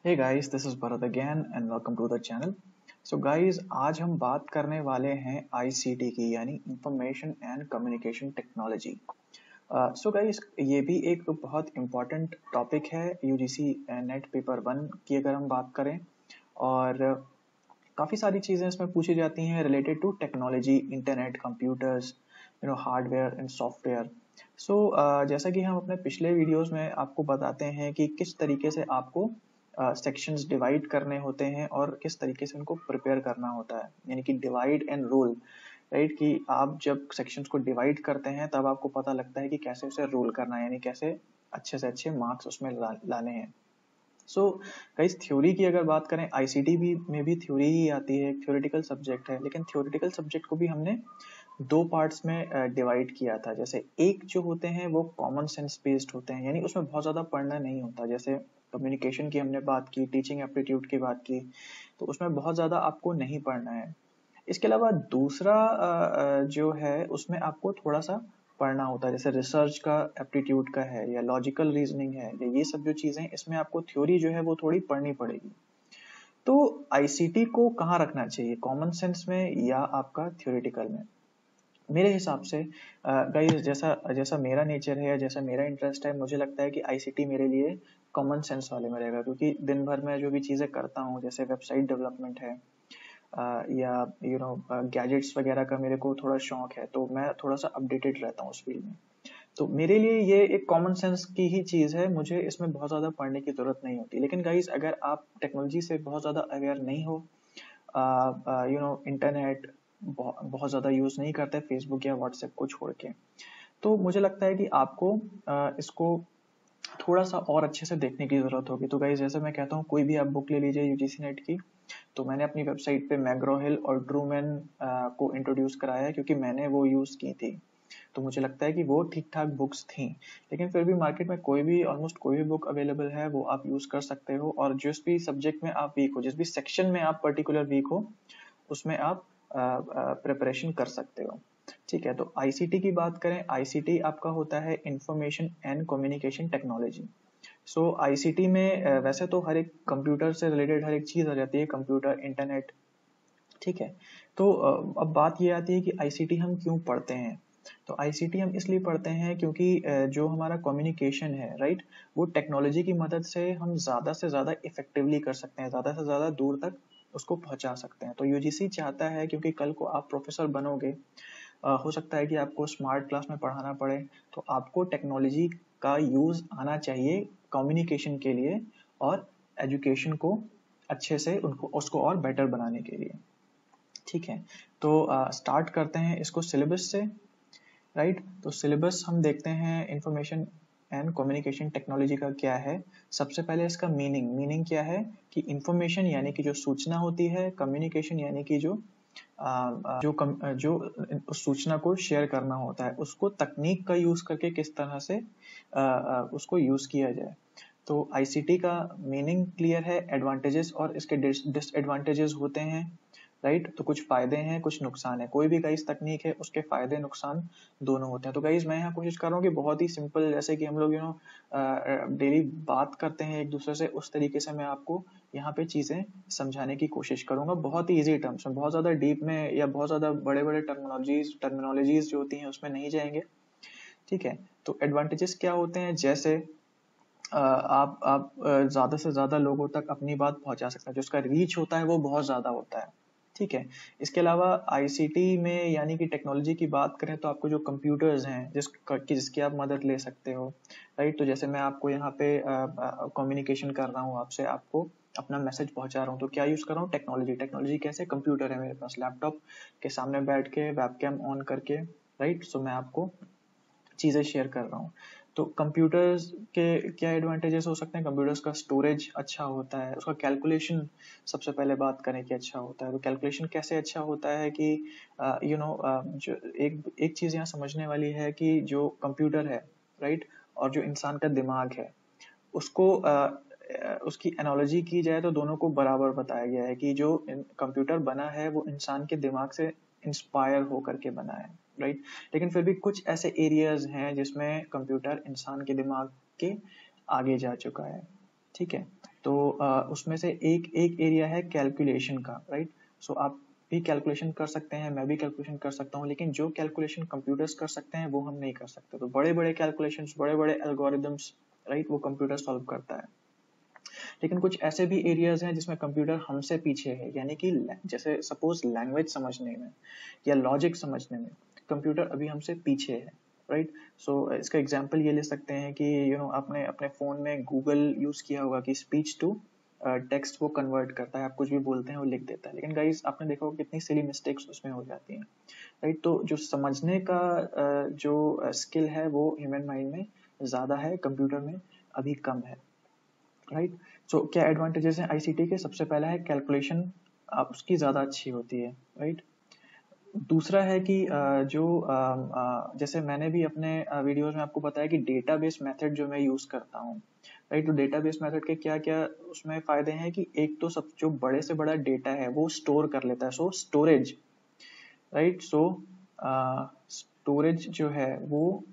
Hey guys, this is Bharat again and welcome to the channel. So guys, आज हम बात करने वाले हैं ICT की यानी information and communication technology. So guys, ये भी एक बहुत इम्पॉर्टेंट टॉपिक है यूजीसी नेट पेपर 1 की अगर हम बात करें, और काफ़ी सारी चीज़ें इसमें पूछी जाती हैं related to technology, internet, computers, hardware and software. So जैसा कि हम अपने पिछले वीडियोस में आपको बताते हैं कि किस तरीके से आपको सेक्शंस डिवाइड करने होते हैं और किस तरीके से उनको प्रिपेयर करना होता है, यानी कि डिवाइड एंड रूल। राइट, कि आप जब सेक्शंस को डिवाइड करते हैं तब आपको पता लगता है कि कैसे उसे रूल करना है, यानी कैसे अच्छे से अच्छे मार्क्स उसमें लाने हैं। सो गाइस, थ्योरी की अगर बात करें, आईसीटी भी में भी थ्योरी ही आती है, थ्योरेटिकल सब्जेक्ट है, लेकिन थ्योरेटिकल सब्जेक्ट को भी हमने दो पार्ट्स में डिवाइड किया था। जैसे एक जो होते हैं वो कॉमन सेंस बेस्ड होते हैं, यानी उसमें बहुत ज़्यादा पढ़ना नहीं होता। जैसे कम्युनिकेशन की हमने बात की, टीचिंग एप्टीट्यूड की बात की, तो उसमें बहुत ज़्यादा आपको नहीं पढ़ना है। इसके अलावा दूसरा जो है उसमें आपको थोड़ा सा पढ़ना होता है, जैसे रिसर्च का एप्टीट्यूड का है या लॉजिकल रीजनिंग है, या ये सब जो चीज़ें, इसमें आपको थ्योरी जो है वो थोड़ी पढ़नी पड़ेगी। तो आईसीटी को कहाँ रखना चाहिए, कॉमन सेंस में या आपका थ्योरेटिकल में? मेरे हिसाब से गाइस, जैसा जैसा मेरा नेचर है या जैसा मेरा इंटरेस्ट है, मुझे लगता है कि आईसीटी मेरे लिए कॉमन सेंस वाले में रहेगा, क्योंकि दिन भर में जो भी चीज़ें करता हूँ, जैसे वेबसाइट डेवलपमेंट है या गैजेट्स वगैरह का मेरे को थोड़ा शौक है, तो मैं थोड़ा सा अपडेटेड रहता हूँ उस फील्ड में। तो मेरे लिए ये एक कॉमन सेंस की ही चीज़ है, मुझे इसमें बहुत ज़्यादा पढ़ने की ज़रूरत नहीं होती। लेकिन गाइस, अगर आप टेक्नोलॉजी से बहुत ज़्यादा अवेयर नहीं हो, इंटरनेट बहुत ज़्यादा यूज़ नहीं करते फेसबुक या व्हाट्सएप को छोड़ के, तो मुझे लगता है कि आपको इसको थोड़ा सा और अच्छे से देखने की ज़रूरत होगी। तो गाइस, जैसे मैं कहता हूँ, कोई भी आप बुक ले लीजिए यूजीसी नेट की। तो मैंने अपनी वेबसाइट पे मैग्रो हिल और ट्रूमैन को इंट्रोड्यूस कराया है, क्योंकि मैंने वो यूज़ की थी। तो मुझे लगता है कि वो ठीक ठाक बुक्स थी, लेकिन फिर भी मार्केट में कोई भी, ऑलमोस्ट कोई भी बुक अवेलेबल है, वो आप यूज़ कर सकते हो। और जिस भी सब्जेक्ट में आप वीक हो, जिस भी सेक्शन में आप पर्टिकुलर वीक हो, उसमें आप प्रिपरेशन कर सकते हो। ठीक है, तो आईसीटी की बात करें, आईसीटी आपका होता है information and communication technology. So ICT में वैसे तो हर एक कंप्यूटर से रिलेटेड हर एक चीज़ आ जाती है, कंप्यूटर, इंटरनेट। ठीक है, तो अब बात ये आती है कि आईसीटी हम क्यों पढ़ते हैं। तो आईसीटी हम इसलिए पढ़ते हैं क्योंकि जो हमारा कम्युनिकेशन है, राइट, वो टेक्नोलॉजी की मदद से हम ज़्यादा से ज़्यादा इफेक्टिवली कर सकते हैं, ज़्यादा से ज़्यादा दूर तक उसको पहुंचा सकते हैं। तो यूजीसी चाहता है, क्योंकि कल को आप प्रोफेसर बनोगे, हो सकता है कि आपको स्मार्ट क्लास में पढ़ाना पड़े, तो आपको टेक्नोलॉजी का यूज़ आना चाहिए कम्युनिकेशन के लिए और एजुकेशन को अच्छे से उनको उसको और बेटर बनाने के लिए। ठीक है, तो स्टार्ट करते हैं इसको सिलेबस से। राइट, तो सिलेबस हम देखते हैं इंफॉर्मेशन एंड कम्युनिकेशन टेक्नोलॉजी का क्या है। सबसे पहले इसका मीनिंग क्या है, कि इंफॉर्मेशन यानी कि जो सूचना होती है, कम्युनिकेशन यानी कि जो उस सूचना को शेयर करना होता है, उसको तकनीक का यूज करके किस तरह से उसको यूज किया जाए। तो आईसीटी का मीनिंग क्लियर है, एडवांटेजेस और इसके डिसएडवांटेजेस होते हैं। राइट, तो कुछ फायदे हैं, कुछ नुकसान है। कोई भी गाइस तकनीक है, उसके फायदे नुकसान दोनों होते हैं। तो गाइस, मैं यहाँ कोशिश कर रहा हूँ कि बहुत ही सिंपल, जैसे कि हम लोग डेली बात करते हैं एक दूसरे से, उस तरीके से मैं आपको यहाँ पे चीजें समझाने की कोशिश करूंगा, बहुत ही इजी टर्म्स में। बहुत ज्यादा डीप में या बहुत ज्यादा बड़े बड़े टर्मिनोलॉजीज जो होती हैं उसमें नहीं जाएंगे। ठीक है, तो एडवांटेजेस क्या होते हैं, जैसे आप ज्यादा से ज्यादा लोगों तक अपनी बात पहुंचा सकते हैं, जो उसका रीच होता है वो बहुत ज्यादा होता है। ठीक है, इसके अलावा आईसीटी में यानी कि टेक्नोलॉजी की बात करें, तो आपको जो कंप्यूटर्स हैं जिसकी आप मदद ले सकते हो। राइट, तो जैसे मैं आपको यहाँ पे कम्युनिकेशन कर रहा हूँ आपसे, आपको अपना मैसेज पहुंचा रहा हूँ, तो क्या यूज कर रहा हूँ, टेक्नोलॉजी। टेक्नोलॉजी कैसे, कंप्यूटर है मेरे पास, लैपटॉप के सामने बैठ के वेबकैम ऑन करके, राइट, सो मैं आपको चीजें शेयर कर रहा हूँ। तो कंप्यूटर्स के क्या एडवांटेजेस हो सकते हैं, कंप्यूटर्स का स्टोरेज अच्छा होता है, उसका कैलकुलेशन, सबसे पहले बात करें कि अच्छा होता है, तो कैलकुलेशन कैसे अच्छा होता है कि जो एक चीज यहाँ समझने वाली है कि जो कंप्यूटर है, राइट, और जो इंसान का दिमाग है, उसको उसकी एनालॉजी की जाए तो दोनों को बराबर बताया गया है, कि जो कंप्यूटर बना है वो इंसान के दिमाग से इंस्पायर होकर के बना है। राइट, लेकिन फिर भी कुछ ऐसे एरियाज हैं जिसमें कंप्यूटर इंसान के दिमाग के आगे जा चुका है। ठीक है, तो उसमें से एक एक एरिया है कैलकुलेशन का, राइट। सो आप भी कैलकुलेशन कर सकते हैं, मैं भी कैलकुलेशन कर सकता हूँ, लेकिन जो कैलकुलेशन कंप्यूटर्स कर सकते हैं वो हम नहीं कर सकते। तो बड़े बड़े कैलकुलेशंस, बड़े बड़े एल्गोरिदम्स, राइट, वो कंप्यूटर सॉल्व करता है। लेकिन कुछ ऐसे भी एरियाज हैं जिसमें कंप्यूटर हमसे पीछे है, यानी कि जैसे सपोज लैंग्वेज समझने में या लॉजिक समझने में कंप्यूटर अभी हमसे पीछे है, राइट। सो इसका एग्जांपल ये ले सकते हैं कि आपने अपने फोन में गूगल यूज किया होगा कि स्पीच टू टेक्स्ट वो कन्वर्ट करता है, आप कुछ भी बोलते हैं वो लिख देता है, लेकिन गाइस आपने देखा होगा कितनी सिली मिस्टेक्स उसमें हो जाती हैं, राइट। तो जो समझने का जो स्किल है वो ह्यूमन माइंड में ज्यादा है, कंप्यूटर में अभी कम है, राइट। सो क्या एडवांटेजेस हैं आईसीटी के? सबसे पहला है कैलकुलेशन, आप उसकी ज़्यादा अच्छी होती है, राइट। दूसरा है कि जैसे मैंने भी अपने वीडियोस में आपको बताया कि डेटाबेस मेथड जो मैं यूज़ करता हूँ, राइट। तो डेटाबेस मेथड के क्या क्या उसमें फ़ायदे हैं कि एक तो सब जो बड़े से बड़ा डेटा है वो स्टोर कर लेता है, सो स्टोरेज, राइट। सो स्टोरेज जो है वो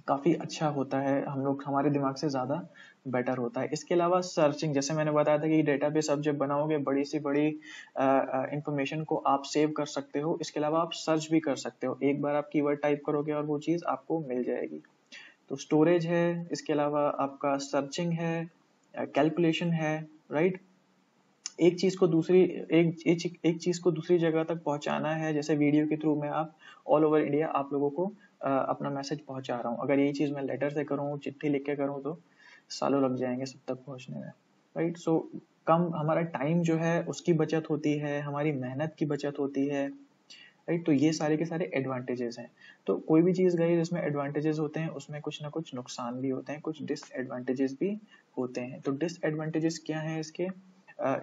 काफ़ी अच्छा होता है, हम लोग हमारे दिमाग से ज़्यादा बेटर होता है। इसके अलावा सर्चिंग, जैसे मैंने बताया था कि डेटाबेस आप जब बनाओगे बड़ी से बड़ी इंफॉर्मेशन को आप सेव कर सकते हो, इसके अलावा आप सर्च भी कर सकते हो, एक बार आप कीवर्ड टाइप करोगे और वो चीज़ आपको मिल जाएगी। तो स्टोरेज है, इसके अलावा आपका सर्चिंग है, कैलकुलेशन है, राइट। एक चीज को दूसरी एक चीज को दूसरी जगह तक पहुंचाना है, जैसे वीडियो के थ्रू में आप ऑल ओवर इंडिया आप लोगों को अपना मैसेज पहुंचा रहा हूँ। अगर यही चीज मैं लेटर से करूँ, चिट्ठी लिख के करूँ, तो सालों लग जाएंगे सब तक पहुंचने में, राइट। सो कम हमारा टाइम जो है उसकी बचत होती है, हमारी मेहनत की बचत होती है, राइट। तो ये सारे के सारे एडवांटेजेस हैं। तो कोई भी चीज गई जिसमें एडवांटेजेस होते हैं उसमें कुछ ना कुछ नुकसान भी होते हैं, कुछ डिसएडवांटेजेस भी होते हैं। तो डिसएडवांटेजेस क्या हैं इसके?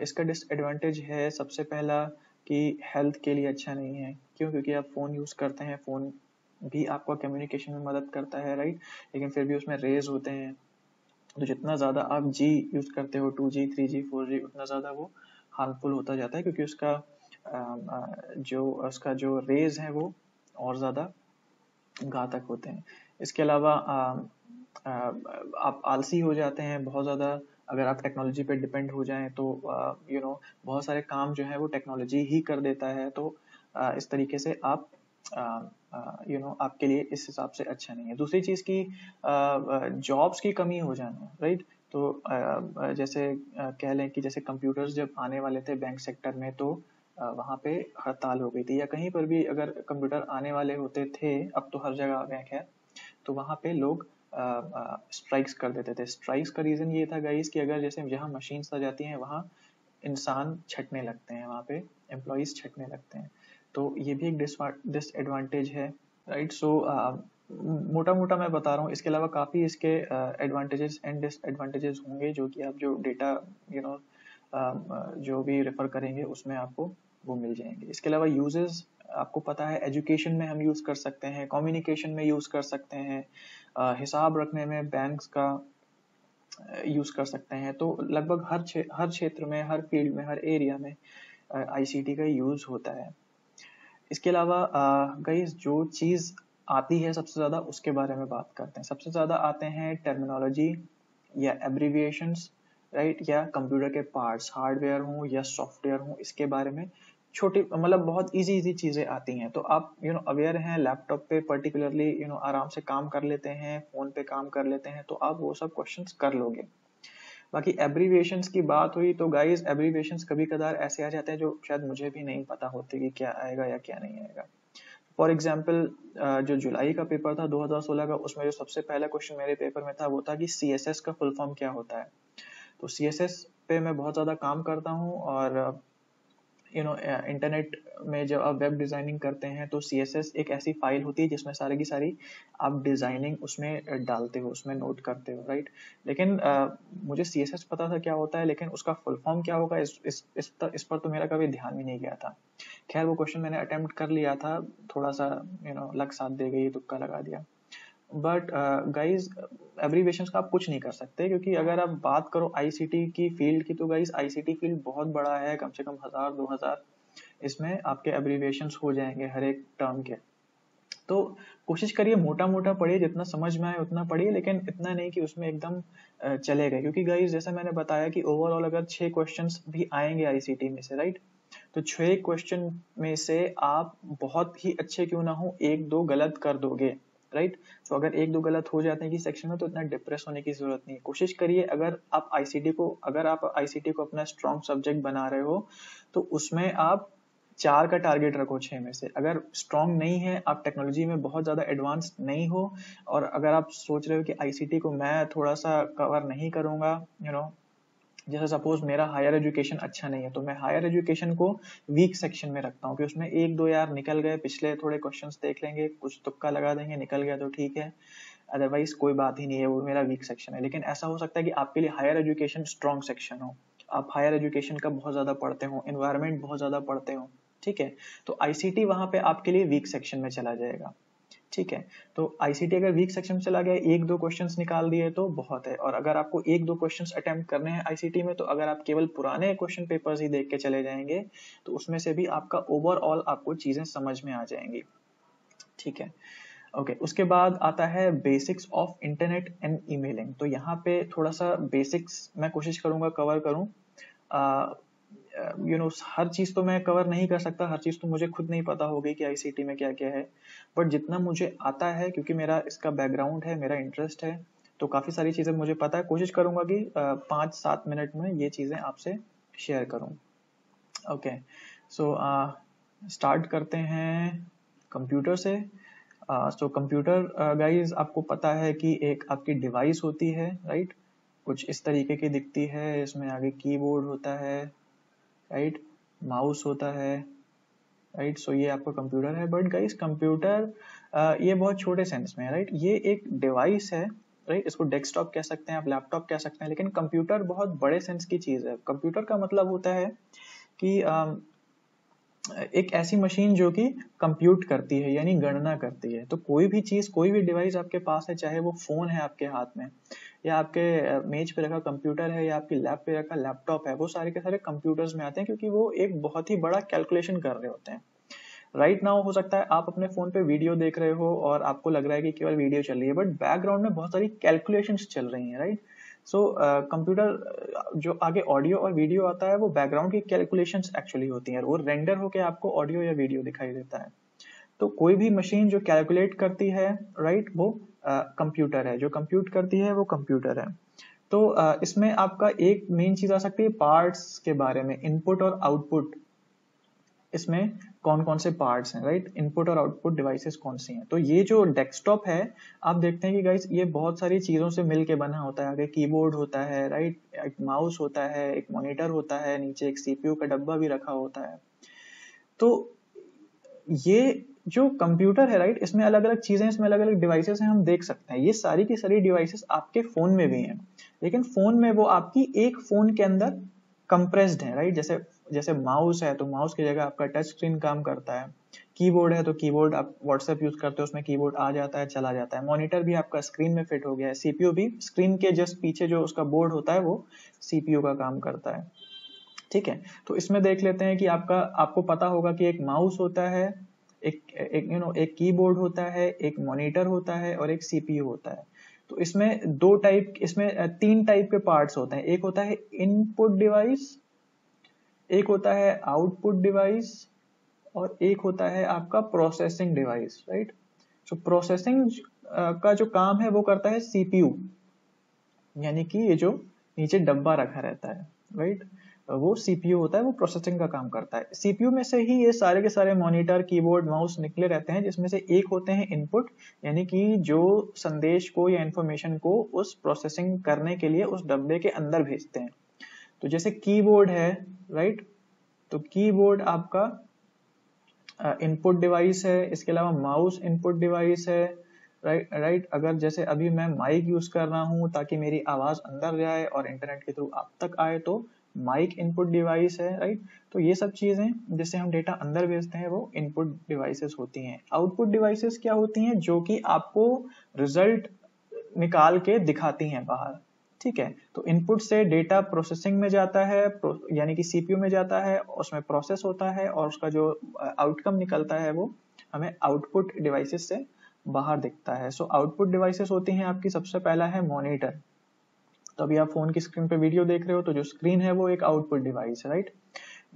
इसका डिसएडवांटेज है सबसे पहला कि हेल्थ के लिए अच्छा नहीं है। क्यों? क्योंकि आप फोन यूज करते हैं, फोन भी आपका कम्युनिकेशन में मदद करता है, राइट। लेकिन फिर भी उसमें रेज होते हैं, तो जितना ज्यादा आप जी यूज करते हो, 2G 3G 4G, उतना ज्यादा वो हार्मफुल होता जाता है, क्योंकि उसका जो रेज है वो और ज्यादा घातक होते हैं। इसके अलावा आप आलसी हो जाते हैं बहुत ज़्यादा, अगर आप टेक्नोलॉजी पे डिपेंड हो जाएं तो बहुत सारे काम जो है वो टेक्नोलॉजी ही कर देता है। तो इस तरीके से आप आपके लिए इस हिसाब से अच्छा नहीं है। दूसरी चीज़ की जॉब्स की कमी हो जाना, राइट। तो जैसे कह लें कि जैसे कंप्यूटर्स जब आने वाले थे बैंक सेक्टर में, तो वहाँ पे हड़ताल हो गई थी, या कहीं पर भी अगर कंप्यूटर आने वाले होते थे, अब तो हर जगह आ गए खैर, तो वहाँ पे लोग स्ट्राइक्स कर देते थे। स्ट्राइक्स का रीजन ये था गाइस कि अगर जैसे जहाँ मशीन्स आ जाती हैं वहाँ इंसान छटने लगते हैं, वहाँ पे एम्प्लॉयज छटने लगते हैं। तो ये भी एक डिसएडवांटेज है, राइट। सो मोटा मोटा मैं बता रहा हूँ, इसके अलावा काफ़ी इसके एडवांटेजेस एंड डिसएडवांटेजेस होंगे, जो कि आप जो डेटा यू नो जो भी रेफर करेंगे उसमें आपको वो मिल जाएंगे। इसके अलावा यूजेस आपको पता है, एजुकेशन में हम यूज़ कर सकते हैं, कम्युनिकेशन में यूज़ कर सकते हैं, हिसाब रखने में बैंक्स का यूज़ कर सकते हैं। तो लगभग हर क्षेत्र में, हर फील्ड में, हर एरिया में आईसीटी का यूज़ होता है। इसके अलावा गाइस जो चीज़ आती है सबसे ज़्यादा, उसके बारे में बात करते हैं। सबसे ज़्यादा आते हैं टर्मिनोलॉजी या एब्रीविएशंस, राइट, या कंप्यूटर के पार्ट्स, हार्डवेयर हो या सॉफ्टवेयर हो, इसके बारे में छोटी मतलब बहुत इजी इजी चीज़ें आती हैं। तो आप अवेयर हैं, लैपटॉप पे पर्टिकुलरली आराम से काम कर लेते हैं, फ़ोन पे काम कर लेते हैं, तो आप वो सब क्वेश्चंस कर लोगे। बाकी एब्रीविएशंस की बात हुई तो गाइस एब्रीविएशंस कभी कदार ऐसे आ जाते हैं जो शायद मुझे भी नहीं पता होते कि क्या आएगा या क्या नहीं आएगा। फॉर एग्जाम्पल जो जुलाई का पेपर था 2016 का, उसमें जो सबसे पहला क्वेश्चन मेरे पेपर में था वो था कि CSS का फुल फॉर्म क्या होता है। तो CSS पे मैं बहुत ज़्यादा काम करता हूँ, और इंटरनेट में जब आप वेब डिज़ाइनिंग करते हैं तो CSS एक ऐसी फाइल होती है जिसमें सारी की सारी आप डिज़ाइनिंग उसमें डालते हो, उसमें नोट करते हो, राइट। लेकिन मुझे CSS पता था क्या होता है, लेकिन उसका फुल फॉर्म क्या होगा इस पर तो मेरा कभी ध्यान भी नहीं गया था। खैर वो क्वेश्चन मैंने अटेम्प्ट कर लिया था, थोड़ा सा लक साथ दे गई, तुक्का लगा दिया। बट गाइज एब्रीविएशंस का आप कुछ नहीं कर सकते, क्योंकि अगर आप बात करो आईसीटी की फील्ड की, तो गाइज आईसीटी फील्ड बहुत बड़ा है, कम से कम 1000 2000 इसमें आपके एब्रीविएशंस हो जाएंगे हर एक टर्म के। तो कोशिश करिए मोटा मोटा पढ़िए, जितना समझ में आए उतना पढ़िए, लेकिन इतना नहीं कि उसमें एकदम चले गए, क्योंकि गाइस जैसा मैंने बताया कि ओवरऑल अगर 6 क्वेश्चंस भी आएंगे आईसीटी में से, राइट, तो 6 क्वेश्चन में से आप बहुत ही अच्छे क्यों ना हो एक दो गलत कर दोगे, राइट। तो अगर एक दो गलत हो जाते हैं कि सेक्शन में, तो इतना डिप्रेस होने की जरूरत नहीं है। कोशिश करिए अगर आप आईसीटी को अपना स्ट्रॉन्ग सब्जेक्ट बना रहे हो, तो उसमें आप 4 का टारगेट रखो 6 में से। अगर स्ट्रॉन्ग नहीं है, आप टेक्नोलॉजी में बहुत ज्यादा एडवांस नहीं हो, और अगर आप सोच रहे हो कि आईसीटी को मैं थोड़ा सा कवर नहीं करूंगा, जैसे सपोज मेरा हायर एजुकेशन अच्छा नहीं है, तो मैं हायर एजुकेशन को वीक सेक्शन में रखता हूँ कि उसमें एक दो यार निकल गए, पिछले थोड़े क्वेश्चंस देख लेंगे, कुछ तुक्का लगा देंगे, निकल गया तो ठीक है, अदरवाइज कोई बात ही नहीं है, वो मेरा वीक सेक्शन है। लेकिन ऐसा हो सकता है कि आपके लिए हायर एजुकेशन स्ट्रॉन्ग सेक्शन हो, आप हायर एजुकेशन का बहुत ज्यादा पढ़ते हो, एनवायरमेंट बहुत ज्यादा पढ़ते हो, ठीक है, तो आईसीटी वहां पे आपके लिए वीक सेक्शन में चला जाएगा, ठीक है। तो आईसीटी अगर वीक सेक्शन में चला गया, एक दो क्वेश्चंस निकाल दिए तो बहुत है। और अगर आपको एक दो क्वेश्चंस अटेम्प्ट करने हैं आईसीटी में, तो अगर आप केवल पुराने क्वेश्चन पेपर्स ही देख के चले जाएंगे, तो उसमें से भी आपका ओवरऑल आपको चीजें समझ में आ जाएंगी, ठीक है। ओके, उसके बाद आता है basics of internet and emailing. तो यहाँ पे थोड़ा सा बेसिक्स मैं कोशिश करूंगा कवर करूं। हर चीज तो मैं कवर नहीं कर सकता, हर चीज तो मुझे खुद नहीं पता होगी कि आईसीटी में क्या क्या है, बट जितना मुझे आता है, क्योंकि मेरा इसका बैकग्राउंड है, मेरा इंटरेस्ट है, तो काफी सारी चीजें मुझे पता है। कोशिश करूंगा कि 5-7 मिनट में ये चीजें आपसे शेयर करूं। ओके, सो स्टार्ट करते हैं कंप्यूटर से। सो कंप्यूटर गाइज आपको पता है कि एक आपकी डिवाइस होती है, राइट, कुछ इस तरीके की दिखती है, इसमें आगे कीबोर्ड होता है, राइट, माउस होता है, राइट। सो ये आपका कंप्यूटर है। बट गाइस कंप्यूटर ये बहुत छोटे सेंस में है, राइट, ये एक डिवाइस है, राइट, इसको डेस्कटॉप कह सकते हैं, आप लैपटॉप कह सकते हैं, लेकिन कंप्यूटर बहुत बड़े सेंस की चीज है। कंप्यूटर का मतलब होता है कि एक ऐसी मशीन जो कि कंप्यूट करती है, यानी गणना करती है। तो कोई भी चीज, कोई भी डिवाइस आपके पास है, चाहे वो फोन है आपके हाथ में, या आपके मेज पे रखा कंप्यूटर है, या आपकी लैब पे रखा लैपटॉप है, वो सारे के सारे कंप्यूटर्स में आते हैं, क्योंकि वो एक बहुत ही बड़ा कैलकुलेशन कर रहे होते हैं। राइट नाउ हो सकता है आप अपने फोन पे वीडियो देख रहे हो और आपको लग रहा है कि केवल वीडियो चल रही है, बट बैकग्राउंड में बहुत सारी कैलकुलेशंस चल रही हैं, राइट। सो कंप्यूटर जो आगे ऑडियो और वीडियो आता है, वो बैकग्राउंड की कैलकुलेशंस एक्चुअली होती हैं, और वो रेंडर होके आपको ऑडियो या वीडियो दिखाई देता है। तो कोई भी मशीन जो कैलकुलेट करती है, राइट, वो कंप्यूटर है, जो कंप्यूट करती है वो कंप्यूटर है। तो इसमें आपका एक मेन चीज आ सकती है पार्ट्स के बारे में, इनपुट और आउटपुट, इसमें कौन कौन से पार्ट्स हैं, राइट, इनपुट और आउटपुट डिवाइसेस कौन सी हैं। तो ये जो डेस्कटॉप है, आप देखते हैं कि गाइस ये बहुत सारी चीजों से मिलके बना होता है। आगे कीबोर्ड होता है, राइट, एक माउस होता है, एक मॉनिटर होता है, नीचे एक सीपीयू का डब्बा भी रखा होता है। तो ये जो कंप्यूटर है, राइट, इसमें अलग अलग चीजें, इसमें अलग अलग डिवाइसेस हैं, हम देख सकते हैं। ये सारी की सारी डिवाइसेस आपके फोन में भी हैं, लेकिन फोन में वो आपकी एक फोन के अंदर कंप्रेस्ड है, राइट। जैसे जैसे माउस है, तो माउस की जगह आपका टच स्क्रीन काम करता है। कीबोर्ड है, तो कीबोर्ड आप व्हाट्सएप यूज करते हो, उसमें कीबोर्ड आ जाता है, चला जाता है। मॉनिटर भी आपका स्क्रीन में फिट हो गया है। सीपीयू भी स्क्रीन के जस्ट पीछे जो उसका बोर्ड होता है, वो सीपीयू का काम करता है, ठीक है। तो इसमें देख लेते हैं कि आपको पता होगा कि एक माउस होता है, एक कीबोर्ड होता है, एक मॉनिटर होता है, और एक सीपीयू होता है। तो इसमें इसमें 3 टाइप के पार्ट्स होते हैं। एक होता है इनपुट डिवाइस, एक होता है आउटपुट डिवाइस, और एक होता है आपका प्रोसेसिंग डिवाइस, राइट। तो प्रोसेसिंग का जो काम है वो करता है सीपीयू, यानी कि ये जो नीचे डब्बा रखा रहता है, राइट, वो सीपीयू होता है, वो प्रोसेसिंग का काम करता है। सीपीयू में से ही ये सारे के सारे मॉनिटर, कीबोर्ड, माउस निकले रहते हैं, जिसमें से एक होते हैं इनपुट, यानी कि जो संदेश को या इंफॉर्मेशन को उस प्रोसेसिंग करने के लिए उस डब्बे के अंदर भेजते हैं। तो जैसे कीबोर्ड है, राइट, तो कीबोर्ड आपका इनपुट डिवाइस है। इसके अलावा माउस इनपुट डिवाइस है, राइट। अगर जैसे अभी मैं माइक यूज कर रहा हूं ताकि मेरी आवाज अंदर जाए और इंटरनेट के थ्रू आप तक आए, तो माइक इनपुट डिवाइस है, राइट। तो ये सब चीजें जिससे हम डेटा अंदर भेजते हैं, वो इनपुट डिवाइसेस होती हैं। आउटपुट डिवाइसेस क्या होती हैं? जो कि आपको रिजल्ट निकाल के दिखाती हैं बाहर, ठीक है। तो इनपुट से डेटा प्रोसेसिंग में जाता है, यानी कि सीपीयू में जाता है, उसमें प्रोसेस होता है, और उसका जो आउटकम निकलता है वो हमें आउटपुट डिवाइसेस से बाहर दिखता है। सो आउटपुट डिवाइसेस होती हैं आपकी, सबसे पहला है मॉनिटर। तो अभी आप फोन की स्क्रीन पे वीडियो देख रहे हो, तो जो स्क्रीन है वो एक आउटपुट डिवाइस है, राइट।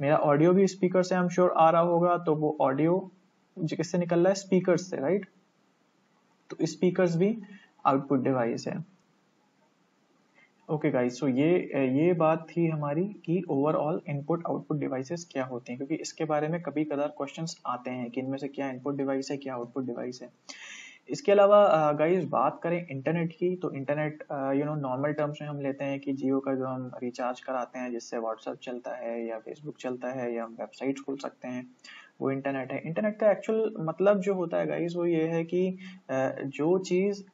मेरा ऑडियो भी स्पीकर से आई एम श्योर आ रहा होगा, तो वो ऑडियो किससे निकल रहा है, स्पीकर से, राइट। तो स्पीकर्स भी आउटपुट डिवाइस है। ओके गाइस, सो ये बात थी हमारी कि ओवरऑल इनपुट आउटपुट डिवाइसेस क्या होती हैं, क्योंकि इसके बारे में कभी कदार क्वेश्चंस आते हैं कि इनमें से क्या इनपुट डिवाइस है, क्या आउटपुट डिवाइस है। इसके अलावा गाइस बात करें इंटरनेट की, तो इंटरनेट नॉर्मल टर्म्स में हम लेते हैं कि जियो का जो हम रिचार्ज कराते हैं जिससे व्हाट्सएप चलता है या फेसबुक चलता है या हम वेबसाइट खोल सकते हैं, वो इंटरनेट है। इंटरनेट का एक्चुअल मतलब जो होता है गाइस वो ये है कि जो चीज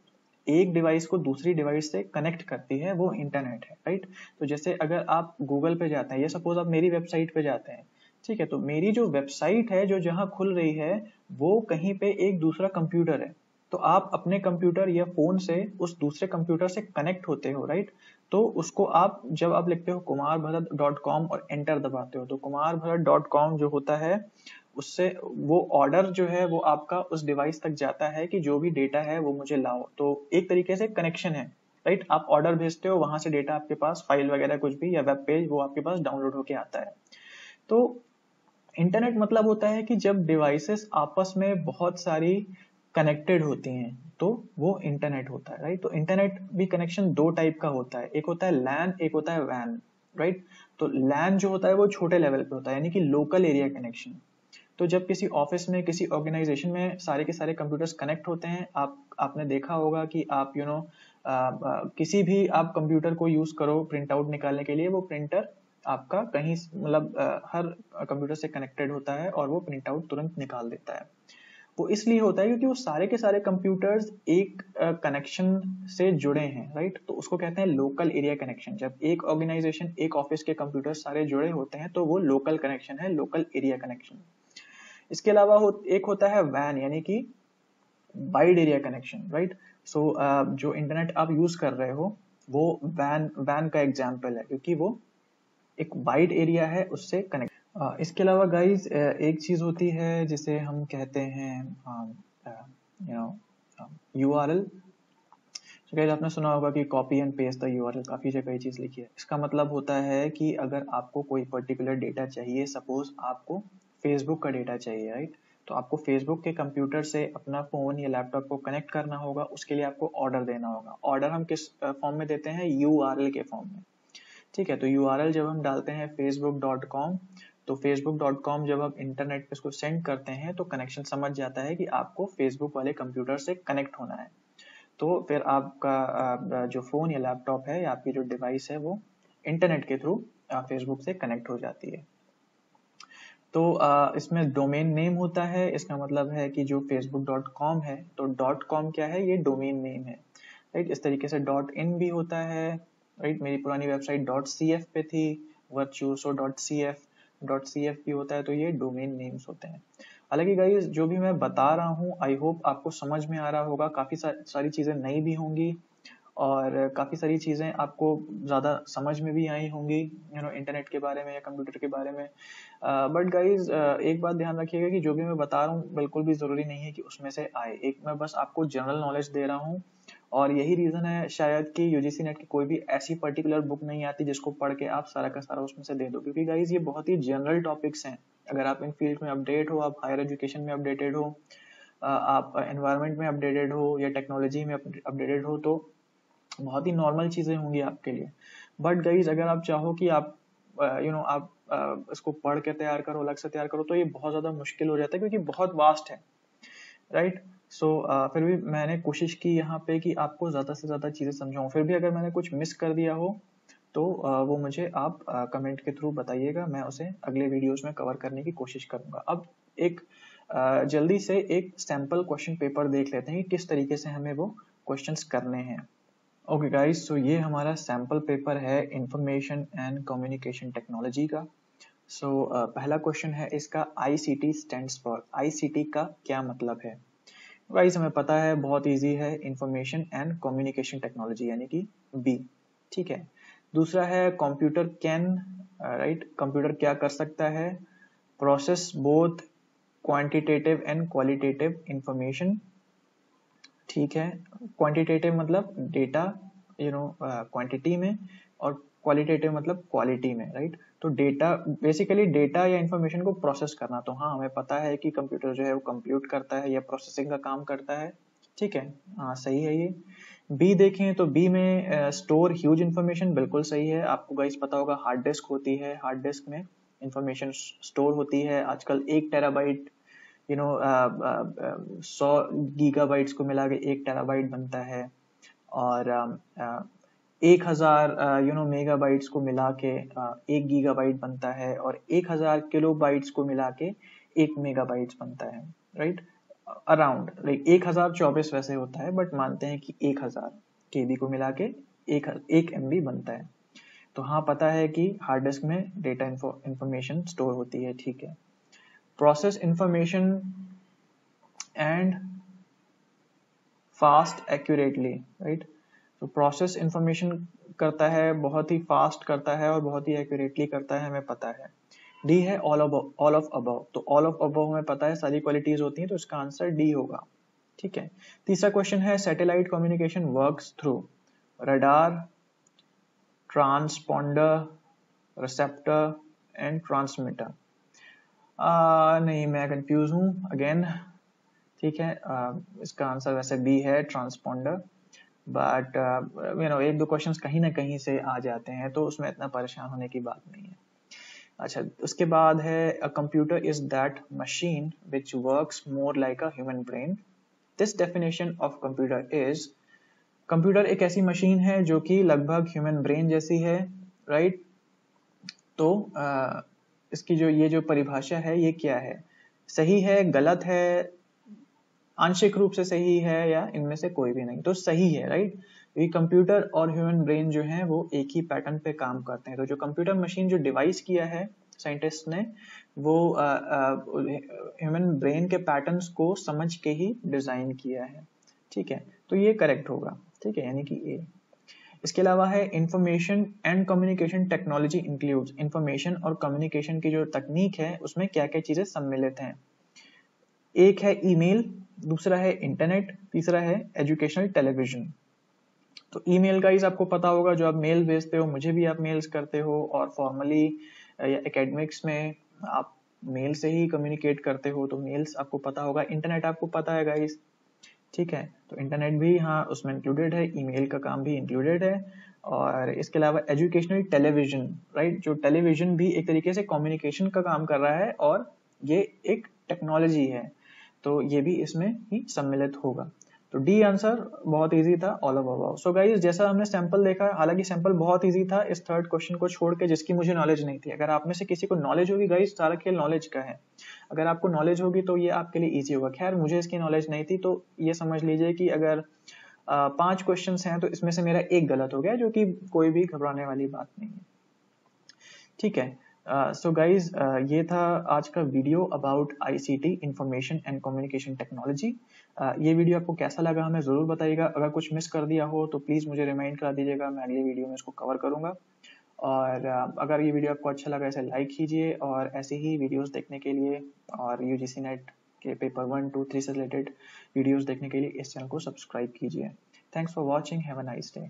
एक डिवाइस को दूसरी डिवाइस से कनेक्ट करती है वो इंटरनेट है, राइट। तो जैसे अगर आप गूगल पे जाते हैं या सपोज आप मेरी वेबसाइट पे जाते हैं, ठीक है, तो मेरी जो वेबसाइट है जो जहां खुल रही है वो कहीं पे एक दूसरा कंप्यूटर है, तो आप अपने कंप्यूटर या फोन से उस दूसरे कंप्यूटर से कनेक्ट होते हो, राइट। तो उसको आप जब आप लिखते हो kumarbharat.com और एंटर दबाते हो, तो kumarbharat.com जो होता है उससे वो ऑर्डर जो है वो आपका उस डिवाइस तक जाता है कि जो भी डेटा है वो मुझे लाओ। तो एक तरीके से कनेक्शन है, राइट। आप ऑर्डर भेजते हो, वहां से डेटा आपके पास, फाइल वगैरह कुछ भी या वेब पेज वो आपके पास डाउनलोड होके आता है। तो इंटरनेट मतलब होता है कि जब डिवाइसेस आपस में बहुत सारी कनेक्टेड होती हैं तो वो इंटरनेट होता है, राइट। तो इंटरनेट भी कनेक्शन दो टाइप का होता है, एक होता है लैन, एक होता है वैन, राइट। तो लैन जो होता है वो छोटे लेवल पे होता है, यानी कि लोकल एरिया कनेक्शन। तो जब किसी ऑफिस में, किसी ऑर्गेनाइजेशन में सारे के सारे कंप्यूटर्स कनेक्ट होते हैं, आपने देखा होगा कि आप किसी भी आप कंप्यूटर को यूज करो प्रिंट आउट निकालने के लिए, वो प्रिंटर आपका कहीं मतलब हर कंप्यूटर से कनेक्टेड होता है और वो प्रिंट आउट तुरंत निकाल देता है। वो इसलिए होता है क्योंकि वो सारे के सारे कंप्यूटर्स एक कनेक्शन से जुड़े हैं, राइट। तो उसको कहते हैं लोकल एरिया कनेक्शन। जब एक ऑर्गेनाइजेशन, एक ऑफिस के कंप्यूटर सारे जुड़े होते हैं तो वो लोकल कनेक्शन है, लोकल एरिया कनेक्शन। इसके अलावा एक होता है वैन, यानी कि वाइड एरिया कनेक्शन, राइट। सो जो इंटरनेट आप यूज कर रहे हो वो वैन का एग्जाम्पल है, क्योंकि वो एक वाइड एरिया है उससे कनेक्ट। इसके अलावा गाइज एक चीज होती है जिसे हम कहते हैं URL। तो गाइज आपने सुना होगा कि copy and paste the URL, काफी जगह ये चीज लिखी है। इसका मतलब होता है कि अगर आपको कोई पर्टिकुलर डेटा चाहिए, सपोज आपको फेसबुक का डेटा चाहिए, राइट। तो आपको फेसबुक के कंप्यूटर से अपना फोन या लैपटॉप को कनेक्ट करना होगा, उसके लिए आपको ऑर्डर देना होगा। ऑर्डर हम किस फॉर्म में देते हैं, URL के फॉर्म में, ठीक है। तो URL जब हम डालते हैं facebook.com, तो facebook.com जब आप इंटरनेट पे इसको सेंड करते हैं तो कनेक्शन समझ जाता है कि आपको फेसबुक वाले कंप्यूटर से कनेक्ट होना है। तो फिर आपका जो फोन या लैपटॉप है या आपकी जो डिवाइस है वो इंटरनेट के थ्रू फेसबुक से कनेक्ट हो जाती है। तो इसमें डोमेन नेम होता है, इसका मतलब है कि जो facebook.com है, तो .com क्या है, ये डोमेन नेम है, राइट। इस तरीके से .in भी होता है, राइट। मेरी पुरानी वेबसाइट .cf पे थी, virtuoso.cf भी होता है, तो ये डोमेन नेम्स होते हैं। हालांकि गाइस जो भी मैं बता रहा हूँ आई होप आपको समझ में आ रहा होगा, काफी सारी चीजें नई भी होंगी और काफी सारी चीजें आपको ज्यादा समझ में भी आई होंगी इंटरनेट के बारे में या कंप्यूटर के बारे में। बट गाइज एक बात ध्यान रखिएगा कि जो भी मैं बता रहा हूँ बिल्कुल भी जरूरी नहीं है कि उसमें से आए, एक मैं बस आपको जनरल नॉलेज दे रहा हूँ। और यही रीजन है शायद कि UGC नेट की कोई भी ऐसी पर्टिकुलर बुक नहीं आती जिसको पढ़ के आप सारा का सारा उसमें से दे दो, क्योंकि गाइज ये बहुत ही जनरल टॉपिक्स हैं। अगर आप इन फील्ड में अपडेट हो, आप हायर एजुकेशन में अपडेटेड हो, आप एनवायरमेंट में अपडेटेड हो या टेक्नोलॉजी में अपडेटेड हो, तो बहुत ही नॉर्मल चीजें होंगी आपके लिए। बट गाइज अगर आप चाहो कि आप आप इसको पढ़ के तैयार करो, अलग से तैयार करो, तो ये बहुत ज्यादा मुश्किल हो जाता है क्योंकि बहुत वास्ट है, राइट। सो फिर भी मैंने कोशिश की यहाँ पे कि आपको ज्यादा से ज्यादा चीजें समझाऊं। फिर भी अगर मैंने कुछ मिस कर दिया हो तो वो मुझे आप कमेंट के थ्रू बताइएगा, मैं उसे अगले वीडियोस में कवर करने की कोशिश करूंगा। अब एक जल्दी से एक सैंपल क्वेश्चन पेपर देख लेते हैं कि किस तरीके से हमें वो क्वेश्चंस करने हैं। ओके गाइस, सो ये हमारा सैंपल पेपर है इंफॉर्मेशन एंड कम्युनिकेशन टेक्नोलॉजी का। सो पहला क्वेश्चन है इसका, ICT स्टैंड्स फॉर, ICT का क्या मतलब है। गाइस हमें पता है, बहुत इजी है, इंफॉर्मेशन एंड कम्युनिकेशन टेक्नोलॉजी यानी कि B, ठीक है। दूसरा है कंप्यूटर कैन, राइट, कंप्यूटर क्या कर सकता है, process both quantitative and qualitative information, ठीक है। क्वांटिटेटिव मतलब डेटा क्वांटिटी में, और क्वालिटेटिव मतलब क्वालिटी में, राइट। तो डेटा बेसिकली डेटा या इंफॉर्मेशन को प्रोसेस करना। तो हाँ, हमें पता है कि कंप्यूटर जो है वो कंप्यूट करता है या प्रोसेसिंग का काम करता है, ठीक है। हाँ, सही है ये। बी देखें तो बी में स्टोर ह्यूज इंफॉर्मेशन, बिल्कुल सही है। आपको गाइस पता होगा हार्ड डिस्क होती है, हार्ड डिस्क में इंफॉर्मेशन स्टोर होती है। आजकल 1 टेराबाइट 100 गीगाबाइट्स को मिला के 1 टेराबाइट बनता है, और 1000 मेगाबाइट्स को मिला के 1 गीगाबाइट बनता है, और 1000 किलोबाइट्स को मिला के 1 मेगाबाइट्स बनता है, राइट। अराउंड लाइक 1024 वैसे होता है, बट मानते हैं कि 1000 केबी को मिला के एक एमबी बनता है। तो हाँ, पता है कि हार्ड डिस्क में डेटा इंफॉर्मेशन स्टोर होती है, ठीक है। Process information and fast accurately, right. तो प्रोसेस इंफॉर्मेशन करता है, बहुत ही फास्ट करता है और बहुत ही एक्यूरेटली करता है, हमें पता है। डी है ऑल ऑफ अबव। तो ऑल ऑफ अबव हमें पता है सारी क्वालिटीज होती हैं, तो इसका आंसर डी होगा, ठीक है। तीसरा क्वेश्चन है satellite communication works through radar, transponder, receptor and transmitter. नहीं, मैं कंफ्यूज हूँ अगेन, ठीक है। इसका आंसर वैसे बी है, ट्रांसपॉन्डर, बट एक दो क्वेश्चंस कहीं ना कहीं से आ जाते हैं, तो उसमें इतना परेशान होने की बात नहीं है। अच्छा, उसके बाद है a computer is that machine which works more like a human brain. This definition of computer is, computer एक ऐसी मशीन है जो कि लगभग ह्यूमन ब्रेन जैसी है, राइट। तो इसकी जो परिभाषा है ये क्या है, सही है, गलत है, आंशिक रूप से सही है, या इनमें से कोई भी नहीं। तो सही है, राइट। ये कंप्यूटर और ह्यूमन ब्रेन जो है वो एक ही पैटर्न पे काम करते हैं। तो जो कंप्यूटर मशीन जो डिवाइस किया है साइंटिस्ट ने, वो ह्यूमन ब्रेन के पैटर्न्स को समझ के ही डिजाइन किया है, ठीक है। तो ये करेक्ट होगा, ठीक है, यानी कि ए। इसके अलावा है information and communication technology includes, information और कम्युनिकेशन की जो तकनीक है उसमें क्या क्या चीजें सम्मिलित हैं। एक है ईमेल, दूसरा है इंटरनेट, तीसरा है एजुकेशनल टेलीविजन। तो ईमेल गाइस आपको पता होगा, जो आप मेल भेजते हो, मुझे भी आप मेल्स करते हो, और फॉर्मली या एकेडमिक्स में आप मेल से ही कम्युनिकेट करते हो, तो मेल्स आपको पता होगा। इंटरनेट आपको पता है गाइस, ठीक है। तो इंटरनेट भी हाँ उसमें इंक्लूडेड है, ईमेल का काम भी इंक्लूडेड है। और इसके अलावा एजुकेशनल टेलीविजन, राइट, जो टेलीविजन भी एक तरीके से कम्युनिकेशन का काम कर रहा है, और ये एक टेक्नोलॉजी है, तो ये भी इसमें ही सम्मिलित होगा। तो डी आंसर बहुत इजी था, all of above. So guys, जैसा हमने सैंपल देखा, हालांकि सैंपल बहुत इजी था इस थर्ड क्वेश्चन को छोड़ के, जिसकी मुझे नॉलेज नहीं थी। अगर आप में से किसी को नॉलेज होगी गाइस, सारा खेल नॉलेज का है, अगर आपको नॉलेज होगी तो ये आपके लिए इजी होगा। खैर, मुझे इसकी नॉलेज नहीं थी, तो ये समझ लीजिए कि अगर 5 क्वेश्चन हैं तो इसमें से मेरा एक गलत हो गया, जो कि कोई भी घबराने वाली बात नहीं है, ठीक है। सो गाइज, ये था आज का video about ICT, information and communication technology. ये वीडियो आपको कैसा लगा हमें जरूर बताइएगा। अगर कुछ मिस कर दिया हो तो प्लीज मुझे रिमाइंड करा दीजिएगा, मैं अगले वीडियो में इसको कवर करूंगा। और अगर ये वीडियो आपको अच्छा लगा, इसे लाइक कीजिए, और ऐसे ही वीडियोस देखने के लिए और यूजीसी नेट के पेपर 1, 2, 3 से रिलेटेड वीडियोस देखने के लिए इस चैनल को सब्सक्राइब कीजिए। Thanks for watching, have a nice day.